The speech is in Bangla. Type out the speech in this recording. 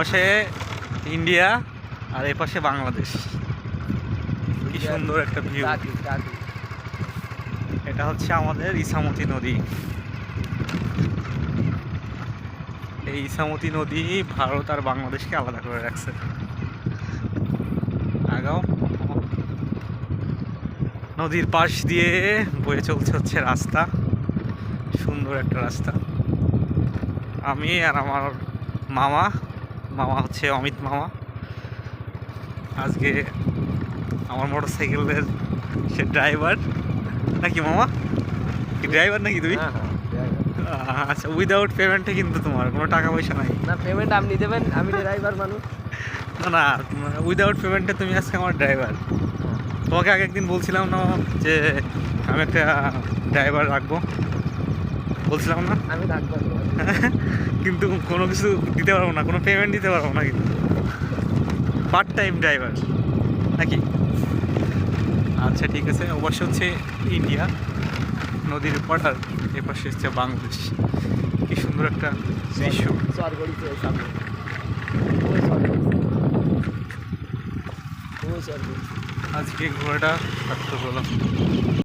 ওপাশে ইন্ডিয়া আর এপাশে বাংলাদেশ। কি সুন্দর একটা ভিউ। এটা হচ্ছে আমাদের ইছামতি নদী। এই ইছামতি নদী ভারত আর বাংলাদেশকে আলাদা করে রাখছে। আগাও। নদীর পাশ দিয়ে বয়ে চলছে হচ্ছে রাস্তা, সুন্দর একটা রাস্তা। আমি আর আমার মামা, মামা হচ্ছে অমিত মামা, আজকে আমার মোটর সাইকেলের সে ড্রাইভার নাকি মামা? কি ড্রাইভার নাকি তুমি? আচ্ছা, উইদাউট পেমেন্টে কিন্তু তোমার কোনো টাকা পয়সা নাই? না, পেমেন্ট আপনি দেবেন, আমি ড্রাইভার মানুষ। না না, উইদাউট পেমেন্টে তুমি আজকে আমার ড্রাইভার। তোমাকে আগে একদিন বলছিলাম না যে আমি একটা ড্রাইভার রাখবো, বলছিলাম না? আমি রাখবো কিন্তু কোনো কিছু দিতে পারবো না, কোনো পেমেন্ট দিতে পারবো না, কিন্তু পার্ট টাইম ড্রাইভার নাকি? আচ্ছা ঠিক আছে। অবশ্য হচ্ছে ইন্ডিয়া নদীর উপর, আর এপাশে হচ্ছে বাংলাদেশ। কি সুন্দর একটা দৃশ্য। আজকে ঘোরাটা সার্থক হলো।